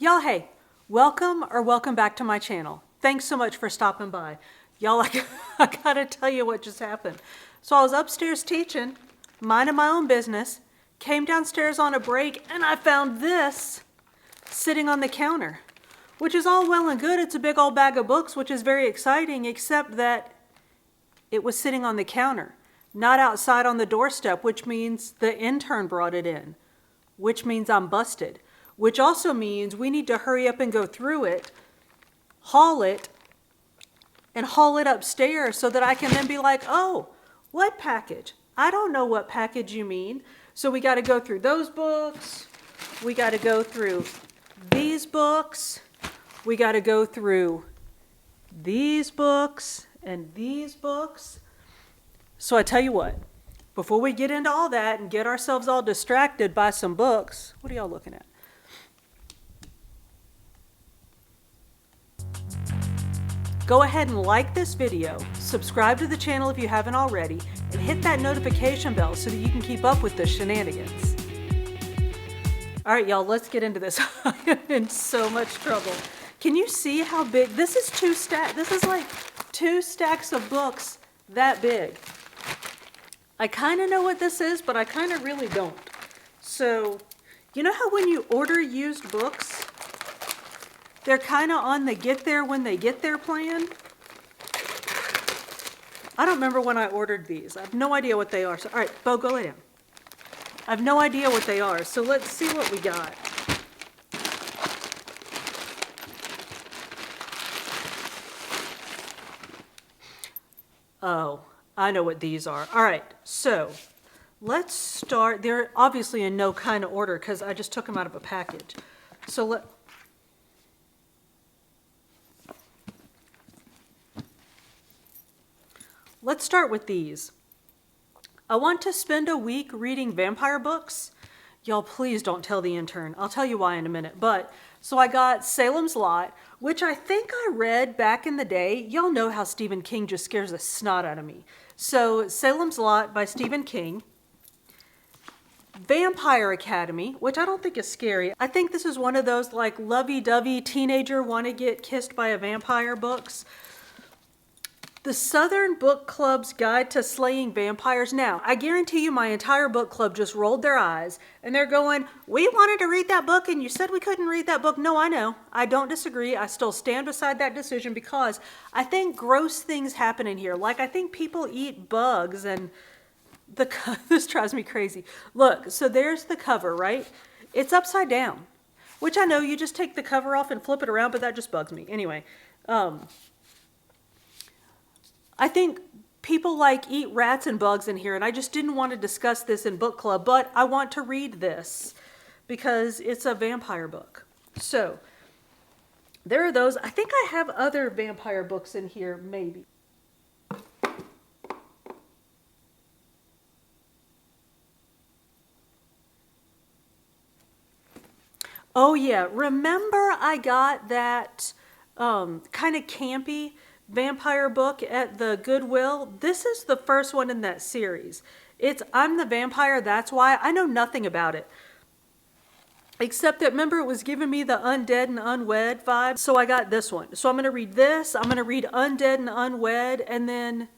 Y'all, hey, welcome back to my channel. Thanks so much for stopping by. Y'all, I gotta tell you what just happened. So I was upstairs teaching, minding my own business, came downstairs on a break, and I found this sitting on the counter, which is all well and good. It's a big old bag of books, which is very exciting, except that it was sitting on the counter, not outside on the doorstep, which means the intern brought it in, which means I'm busted. Which also means we need to hurry up and go through it, haul it, and haul it upstairs so that I can then be like, oh, what package? I don't know what package you mean. So we got to go through those books. We got to go through these books. We got to go through these books and these books. So I tell you what, before we get into all that and get ourselves all distracted by some books, what are y'all looking at? Go ahead and like this video, subscribe to the channel if you haven't already, and hit that notification bell so that you can keep up with the shenanigans. All right, y'all, let's get into this. I am in so much trouble. Can you see how big? This is this is like 2 stacks of books that big. I kind of know what this is, but I kind of really don't. So, you know how when you order used books, they're kind of on the get there when they get there plan? I don't remember when I ordered these. I have no idea what they are. So, all right, Bo, go lay down. I have no idea what they are. So let's see what we got. Oh, I know what these are. All right, so let's start. They're obviously in no kind of order because I just took them out of a package. So let's start with these. I want to spend a week reading vampire books. Y'all, please don't tell the intern. I'll tell you why in a minute. But so I got Salem's Lot, which I think I read back in the day. Y'all know how Stephen King just scares the snot out of me. So Salem's Lot by Stephen King. Vampire Academy, which I don't think is scary. I think this is one of those like lovey-dovey teenager want to get kissed by a vampire books. The Southern Book Club's Guide to Slaying Vampires. Now, I guarantee you my entire book club just rolled their eyes and they're going, we wanted to read that book and you said we couldn't read that book. No, I know. I don't disagree. I still stand beside that decision because I think gross things happen in here. Like I think people eat bugs and this drives me crazy. Look, so there's the cover, right? It's upside down, which I know you just take the cover off and flip it around, but that just bugs me. Anyway, I think people like eat rats and bugs in here, and I just didn't want to discuss this in book club, but I want to read this because it's a vampire book. So there are those. I think I have other vampire books in here, maybe. Oh yeah, remember I got that kind of campy vampire book at the Goodwill? This is the first one in that series. It's I'm the Vampire, That's Why. I know nothing about it. Except that, remember, it was giving me the undead and unwed vibe. So I got this one. So I'm going to read this. I'm going to read Undead and Unwed. And then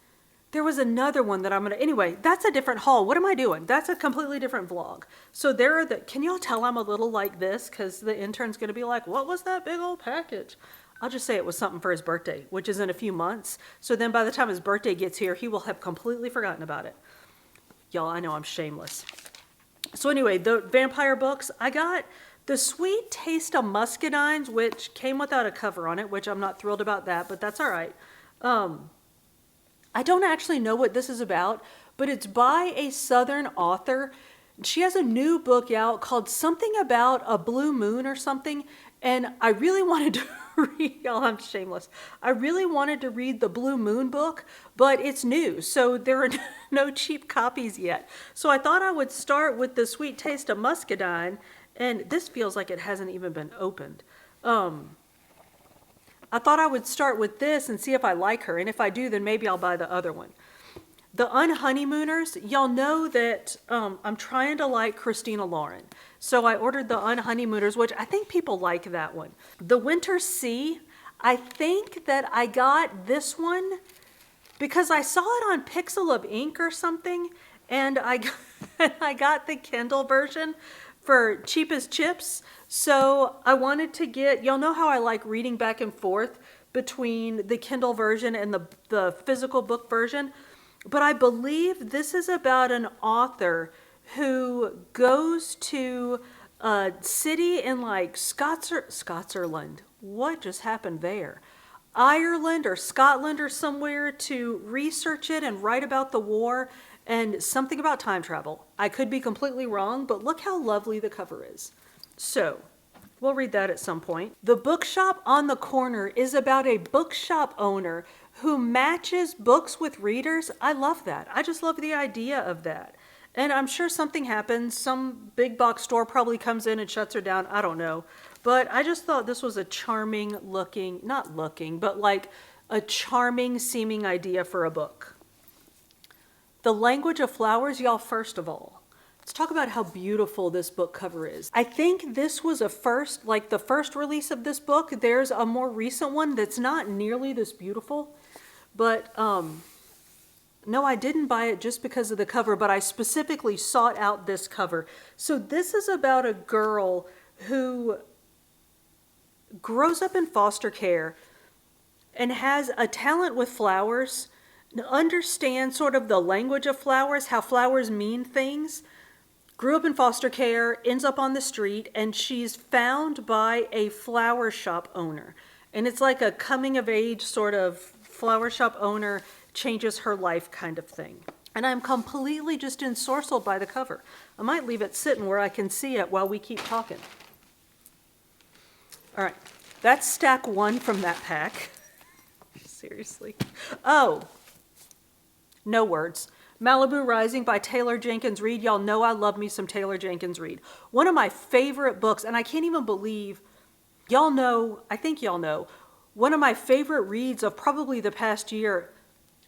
there was another one that I'm going to... Anyway, that's a different haul. What am I doing? That's a completely different vlog. So there are the... Can y'all tell I'm a little like this? Because the intern's going to be like, what was that big old package? I'll just say it was something for his birthday, which is in a few months. So then by the time his birthday gets here, he will have completely forgotten about it. Y'all, I know I'm shameless. So anyway, the vampire books, I got The Sweet Taste of Muscadines, which came without a cover on it, which I'm not thrilled about that, but that's all right. I don't actually know what this is about, but it's by a Southern author. She has a new book out called something about a blue moon or something, and I really wanted to read, y'all, I'm shameless. I really wanted to read the Blue Moon book, but it's new, so there are no cheap copies yet. So I thought I would start with The Sweet Taste of Muscadine, and this feels like it hasn't even been opened. I thought I would start with this and see if I like her, and if I do, then maybe I'll buy the other one. The Unhoneymooners, y'all know that I'm trying to like Christina Lauren. So I ordered the Unhoneymooners, which I think people like that one. The Winter Sea, I think that I got this one because I saw it on Pixel of Ink or something, and I got the Kindle version for cheap as chips. So I wanted to get, y'all know how I like reading back and forth between the Kindle version and the physical book version. But I believe this is about an author who goes to a city in like Scotsland. What just happened there? Ireland or Scotland or somewhere to research it and write about the war and something about time travel. I could be completely wrong, but look how lovely the cover is. So, we'll read that at some point. The Bookshop on the Corner is about a bookshop owner who matches books with readers. I love that. I just love the idea of that. And I'm sure something happens. Some big box store probably comes in and shuts her down. I don't know. But I just thought this was a charming looking, not looking, but like a charming seeming idea for a book. The Language of Flowers, y'all, first of all, let's talk about how beautiful this book cover is. I think this was a first, like the first release of this book. There's a more recent one that's not nearly this beautiful. But no, I didn't buy it just because of the cover, but I specifically sought out this cover. So this is about a girl who grows up in foster care and has a talent with flowers, understands sort of the language of flowers, how flowers mean things, grew up in foster care, ends up on the street, and she's found by a flower shop owner. And it's like a coming of age sort of flower shop owner changes her life kind of thing. And I'm completely just ensorcelled by the cover. I might leave it sitting where I can see it while we keep talking. All right, that's stack one from that pack. Seriously. Oh, no words. Malibu Rising by Taylor Jenkins Reid. Y'all know I love me some Taylor Jenkins Reid. One of my favorite books, and I can't even believe, y'all know, I think y'all know, one of my favorite reads of probably the past year,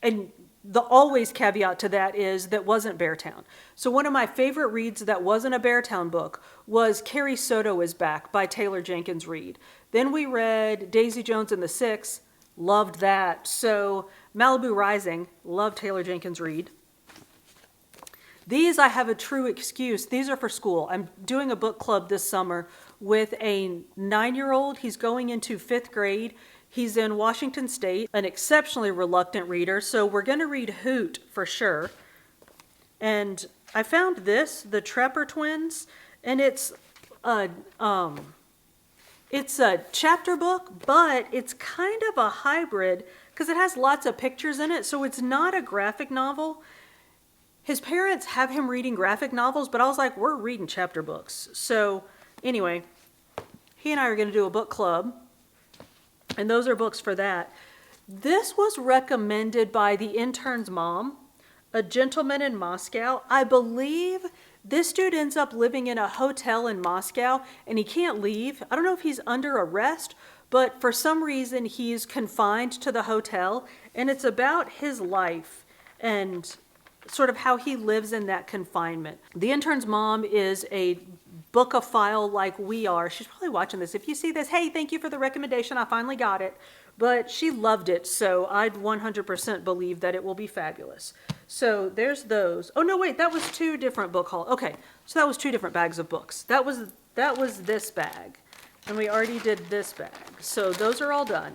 and the always caveat to that is that wasn't Beartown. So one of my favorite reads that wasn't a Beartown book was Carrie Soto is Back by Taylor Jenkins Reid. Then we read Daisy Jones and the Six, loved that. So Malibu Rising, loved Taylor Jenkins Reid. These I have a true excuse. These are for school. I'm doing a book club this summer with a 9-year-old. He's going into 5th grade. He's in Washington State, an exceptionally reluctant reader, so we're going to read Hoot for sure. And I found this, The Trapper Twins, and it's a chapter book, but it's kind of a hybrid because it has lots of pictures in it, so it's not a graphic novel. His parents have him reading graphic novels, but I was like, we're reading chapter books. So anyway, he and I are going to do a book club. And those are books for that. This was recommended by the intern's mom, A Gentleman in Moscow. I believe this dude ends up living in a hotel in Moscow and he can't leave. I don't know if he's under arrest, but for some reason he's confined to the hotel. And it's about his life and sort of how he lives in that confinement. The intern's mom is a bookophile like we are. She's probably watching this. If you see this, hey, thank you for the recommendation. I finally got it. But she loved it, so I'd 100% believe that it will be fabulous. So there's those. Oh, no, wait, that was 2 different book hauls. Okay, so that was 2 different bags of books. That was this bag, and we already did this bag. So those are all done.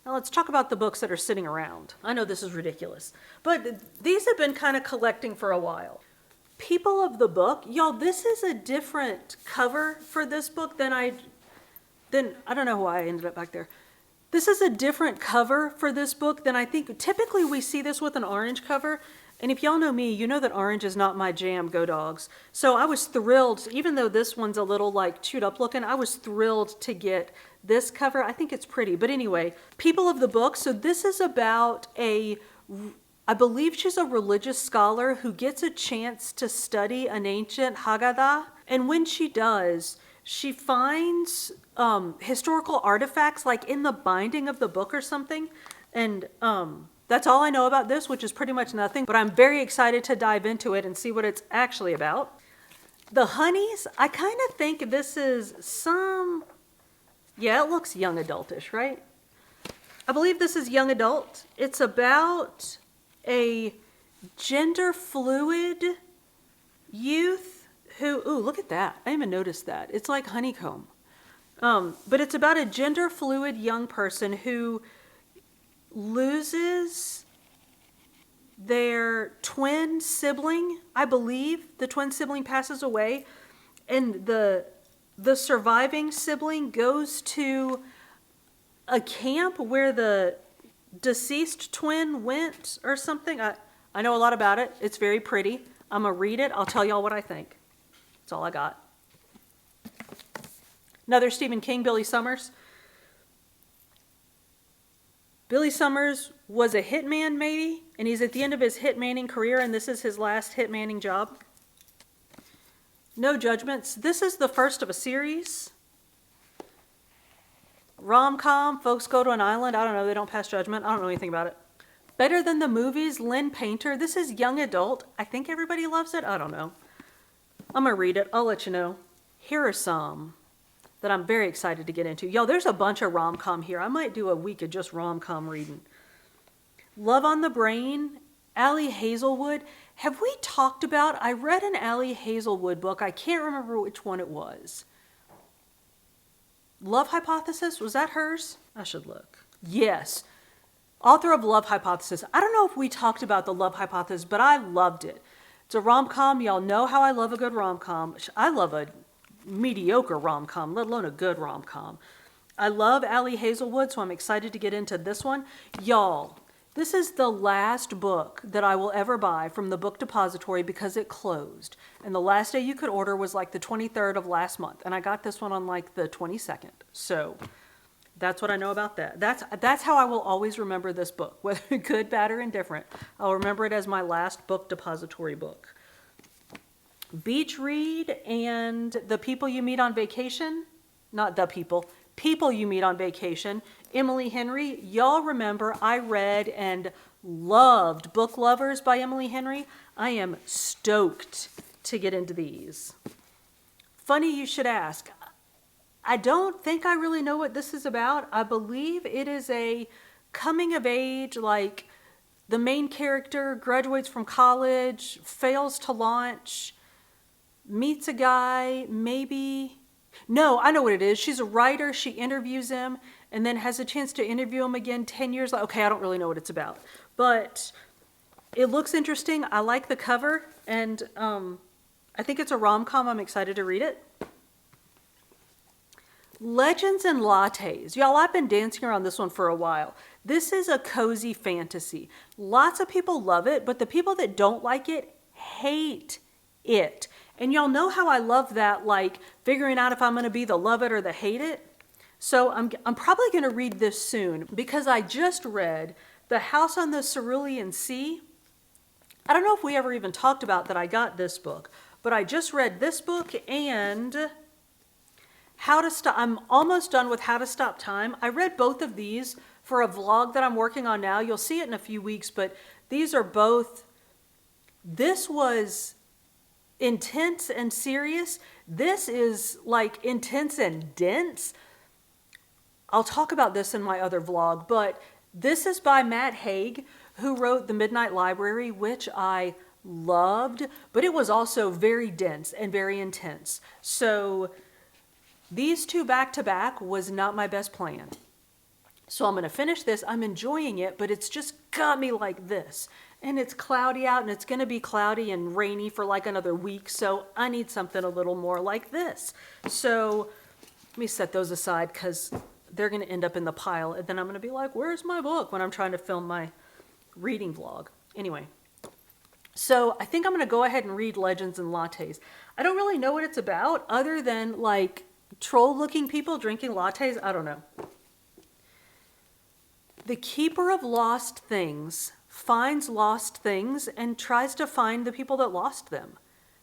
Now let's talk about the books that are sitting around. I know this is ridiculous, but these have been kind of collecting for a while. People of the Book, y'all, this is a different cover for this book than I don't know why I ended up back there. This is a different cover for this book than I think. Typically we see this with an orange cover, and if y'all know me, you know that orange is not my jam, go dogs. So I was thrilled, even though this one's a little like chewed up looking, I was thrilled to get this cover. I think it's pretty. But anyway, People of the Book. So this is about I believe she's a religious scholar who gets a chance to study an ancient Haggadah. And when she does, she finds historical artifacts like in the binding of the book or something. And That's all I know about this, which is pretty much nothing, but I'm very excited to dive into it and see what it's actually about. The Honeys, I kind of think this is yeah, it looks young adultish, right? I believe this is young adult. It's about a gender fluid youth who, ooh, look at that. I didn't even notice that. It's like honeycomb. But it's about a gender fluid young person who loses their twin sibling. I believe the twin sibling passes away, and the surviving sibling goes to a camp where the deceased twin went or something. I know a lot about it. It's very pretty. I'm going to read it. I'll tell y'all what I think. That's all I got. Another Stephen King, Billy Summers. Billy Summers was a hitman, maybe, and he's at the end of his hitmanning career, and this is his last hitmanning job. No judgments. This is the first of a series. Rom-com, folks go to an island. I don't know, they don't pass judgment. I don't know anything about it. Better Than the Movies, Lynn Painter. This is young adult. I think everybody loves it. I don't know. I'm going to read it. I'll let you know. Here are some that I'm very excited to get into. Yo, there's a bunch of rom-com here. I might do a week of just rom-com reading. Love on the Brain, Allie Hazelwood. Have we talked about, I read an Allie Hazelwood book. I can't remember which one it was. Love Hypothesis, was that hers? I should look. Yes. Author of Love Hypothesis. I don't know if we talked about the Love Hypothesis, but I loved it. It's a rom-com. Y'all know how I love a good rom-com. I love a mediocre rom-com, let alone a good rom-com. I love Allie Hazelwood, so I'm excited to get into this one. Y'all, this is the last book that I will ever buy from the book depository because it closed. And the last day you could order was like the 23rd of last month. And I got this one on like the 22nd. So that's what I know about that. That's how I will always remember this book, whether good, bad, or indifferent. I'll remember it as my last book depository book. Beach Read and The People You Meet on Vacation. Not the people. People You Meet on Vacation. Emily Henry. Y'all remember I read and loved Book Lovers by Emily Henry. I am stoked to get into these. Funny you should ask. I don't think I really know what this is about. I believe it is a coming of age, like the main character graduates from college, fails to launch, meets a guy, maybe. No, I know what it is. She's a writer. She interviews him and then has a chance to interview him again 10 years later. Okay, I don't really know what it's about. But it looks interesting. I like the cover. And I think it's a rom-com. I'm excited to read it. Legends and Lattes. Y'all, I've been dancing around this one for a while. This is a cozy fantasy. Lots of people love it, but the people that don't like it hate it. And y'all know how I love that, like figuring out if I'm going to be the love it or the hate it. So I'm probably going to read this soon because I just read The House on the Cerulean Sea. I don't know if we ever even talked about that I got this book, but I just read this book and How to Stop. I'm almost done with How to Stop Time. I read both of these for a vlog that I'm working on now. You'll see it in a few weeks, but these are both, this was intense and serious. This is like intense and dense. I'll talk about this in my other vlog, but this is by Matt Haig, who wrote The Midnight Library, which I loved, but it was also very dense and very intense. So these two back to back was not my best plan. So I'm going to finish this. I'm enjoying it, but it's just got me like this. And it's cloudy out, and it's going to be cloudy and rainy for like another week, so I need something a little more like this. So let me set those aside because they're going to end up in the pile, and then I'm going to be like, where's my book when I'm trying to film my reading vlog? Anyway, so I think I'm going to go ahead and read Legends and Lattes. I don't really know what it's about other than like troll-looking people drinking lattes. I don't know. The Keeper of Lost Things finds lost things and tries to find the people that lost them.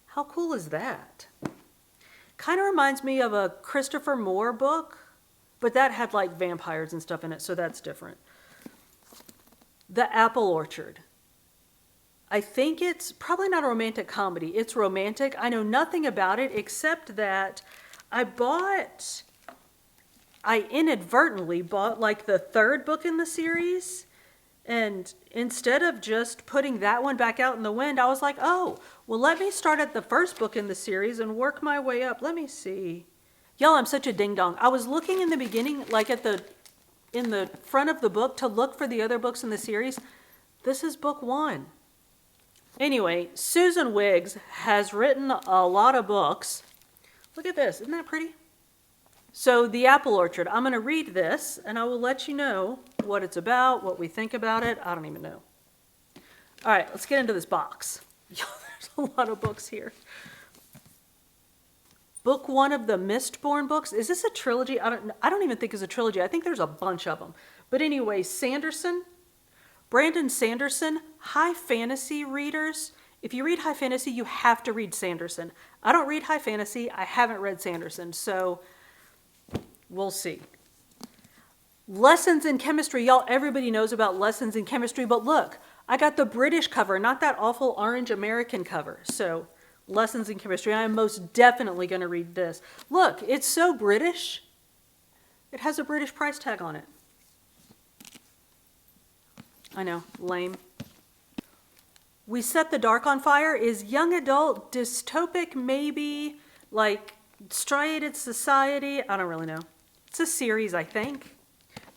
How cool is that? Kind of reminds me of a Christopher Moore book, but that had like vampires and stuff in it, so that's different. The Apple Orchard. I think it's probably not a romantic comedy. It's romantic. I know nothing about it except that I inadvertently bought like the third book in the series. And instead of just putting that one back out in the wind, I was like, oh, well, let me start at the first book in the series and work my way up. Let me see. Y'all, I'm such a ding-dong. I was looking in the beginning, like in the front of the book to look for the other books in the series. This is book 1. Anyway, Susan Wiggs has written a lot of books. Look at this. Isn't that pretty? So, The Apple Orchard. I'm going to read this, and I will let you know what it's about, what we think about it. I don't even know. All right, let's get into this box. There's a lot of books here. Book 1 of the Mistborn books. Is this a trilogy? I don't even think it's a trilogy. I think there's a bunch of them. But anyway, Brandon Sanderson, high fantasy readers. If you read high fantasy, you have to read Sanderson. I don't read high fantasy. I haven't read Sanderson, so we'll see. Lessons in Chemistry. Y'all, everybody knows about Lessons in Chemistry, but look, I got the British cover, not that awful orange American cover. So, Lessons in Chemistry. I am most definitely going to read this. Look, it's so British. It has a British price tag on it. I know, lame. We Set the Dark on Fire is young adult, dystopic, maybe, like striated society. I don't really know. It's a series, I think.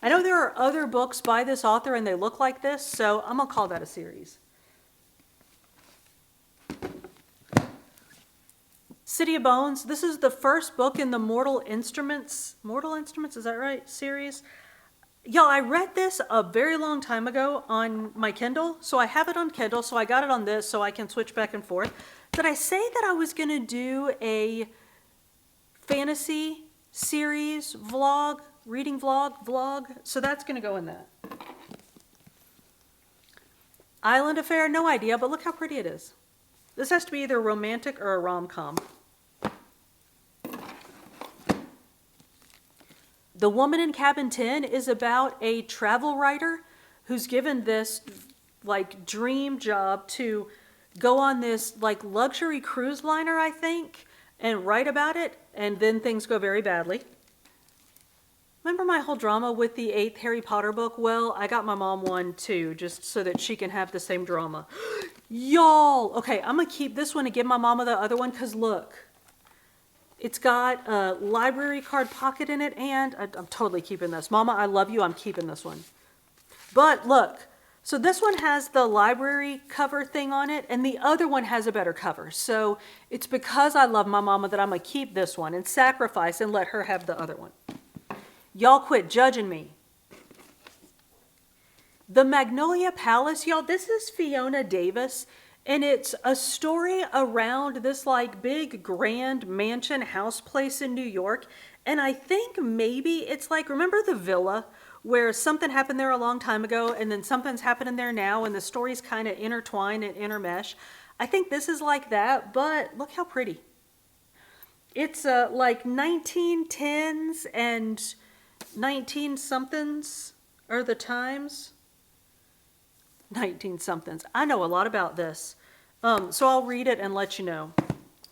I know there are other books by this author and they look like this, so I'm going to call that a series. City of Bones. This is the first book in the Mortal Instruments, is that right, series? Y'all, I read this a very long time ago on my Kindle, so I have it on Kindle, so I got it on this so I can switch back and forth. Did I say that I was going to do a fantasy series vlog, reading vlog? So that's going to go in that. Island Affair, no idea, but look how pretty it is. This has to be either romantic or a rom-com. The Woman in Cabin 10 is about a travel writer who's given this like dream job to go on this like luxury cruise liner, I think, and write about it, and then things go very badly. Remember my whole drama with the 8th Harry Potter book? Well, I got my mom one too, just so that she can have the same drama. Y'all! Okay, I'm going to keep this one and give my mama the other one, because look. It's got a library card pocket in it, and I'm totally keeping this. Mama, I love you. I'm keeping this one. But look, so this one has the library cover thing on it, and the other one has a better cover. So it's because I love my mama that I'm going to keep this one and sacrifice and let her have the other one. Y'all quit judging me. The Magnolia Palace, y'all, this is Fiona Davis. And it's a story around this like big grand mansion house place in New York. And I think maybe it's like, remember the villa where something happened there a long time ago and then something's happening there now and the stories kind of intertwine and intermesh. I think this is like that, but look how pretty. It's like 1910s and 19-somethings are the times. 19-somethings. I know a lot about this. So I'll read it and let you know.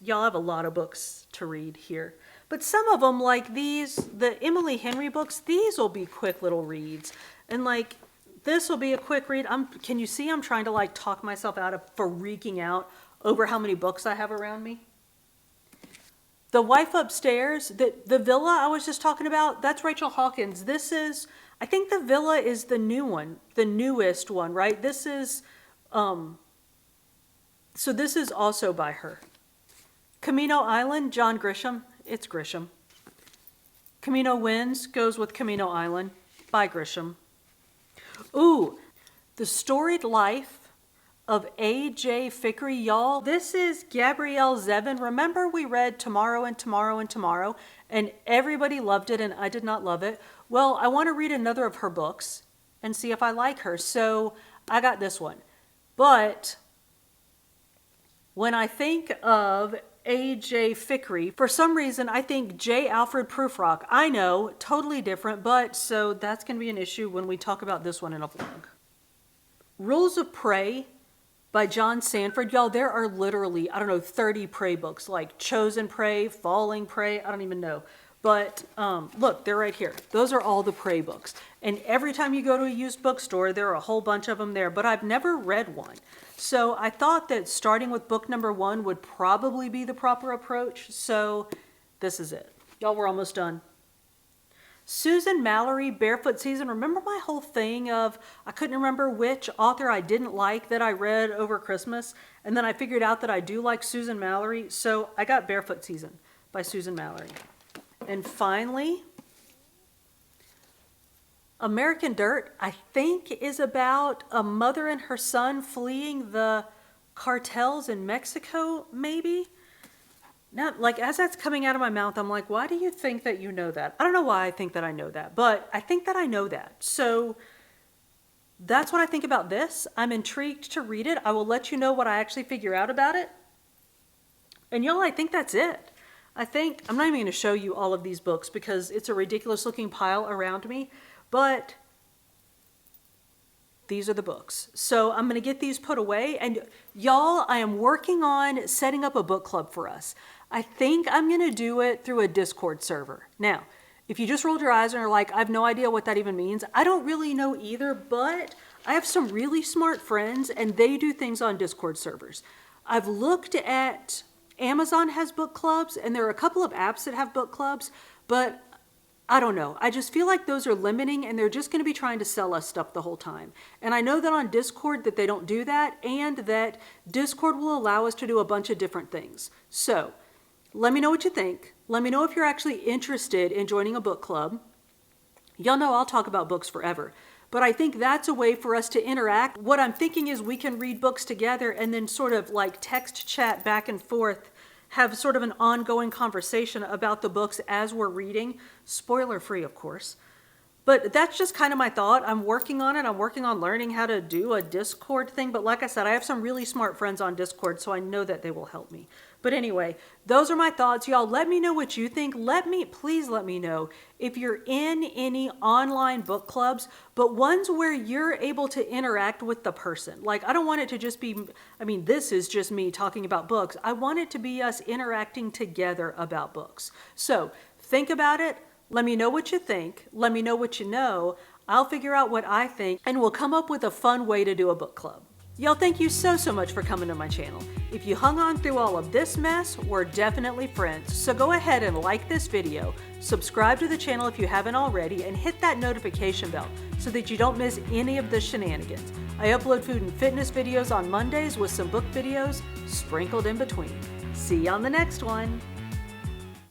Y'all have a lot of books to read here. But some of them, like these, the Emily Henry books, these will be quick little reads. And like, this will be a quick read. Can you see I'm trying to like talk myself out of freaking out over how many books I have around me? The Wife Upstairs, the villa I was just talking about, that's Rachel Hawkins. This is, I think the villa is the new one, the newest one, right? This is, so this is also by her. Camino Island, John Grisham. It's Grisham. Camino Winds goes with Camino Island by Grisham. Ooh, The Storied Life of A.J. Fickery, y'all. This is Gabrielle Zevin. Remember we read Tomorrow and Tomorrow and Tomorrow, and everybody loved it and I did not love it. Well, I want to read another of her books and see if I like her, so I got this one. But when I think of A.J. Fickery, for some reason I think J. Alfred Prufrock. I know, totally different, but so that's going to be an issue when we talk about this one in a vlog. Rules of Prey by John Sanford. Y'all, there are literally, 30 prey books, like Chosen Prey, Falling Prey, I don't even know. But look, they're right here. Those are all the prey books. And every time you go to a used bookstore, there are a whole bunch of them there, but I've never read one. So I thought that starting with book number 1 would probably be the proper approach. So this is it. Y'all, we're almost done. Susan Mallory, Barefoot Season. Remember my whole thing of I couldn't remember which author I didn't like that I read over Christmas, and then I figured out that I do like Susan Mallory, so I got Barefoot Season by Susan Mallory. And finally, American Dirt, I think, is about a mother and her son fleeing the cartels in Mexico, maybe? Now, like, as that's coming out of my mouth, I'm like, why do you think that you know that? I don't know why I think that I know that, but I think that I know that. So that's what I think about this. I'm intrigued to read it. I will let you know what I actually figure out about it. And y'all, I think that's it. I'm not even going to show you all of these books because it's a ridiculous looking pile around me, but these are the books. So I'm going to get these put away. And y'all, I am working on setting up a book club for us. I think I'm going to do it through a Discord server. Now, if you just rolled your eyes and are like, I have no idea what that even means, I don't really know either, but I have some really smart friends and they do things on Discord servers. I've looked at Amazon has book clubs and there are a couple of apps that have book clubs, but I don't know. I just feel like those are limiting and they're just going to be trying to sell us stuff the whole time. And I know that on Discord that they don't do that and that Discord will allow us to do a bunch of different things. So let me know what you think. Let me know if you're actually interested in joining a book club. Y'all know I'll talk about books forever, but I think that's a way for us to interact. What I'm thinking is we can read books together and then sort of like text chat back and forth, have sort of an ongoing conversation about the books as we're reading. Spoiler free, of course. But that's just kind of my thought. I'm working on it. I'm working on learning how to do a Discord thing. But like I said, I have some really smart friends on Discord, so I know that they will help me. But anyway, those are my thoughts. Y'all, let me know what you think. Please let me know if you're in any online book clubs, but ones where you're able to interact with the person. Like, I don't want it to just be, this is just me talking about books. I want it to be us interacting together about books. So think about it. Let me know what you think. Let me know what you know. I'll figure out what I think, and we'll come up with a fun way to do a book club. Y'all, thank you so much for coming to my channel. If you hung on through all of this mess, we're definitely friends. So go ahead and like this video, subscribe to the channel if you haven't already, and hit that notification bell so that you don't miss any of the shenanigans. I upload food and fitness videos on Mondays with some book videos sprinkled in between. See you on the next one.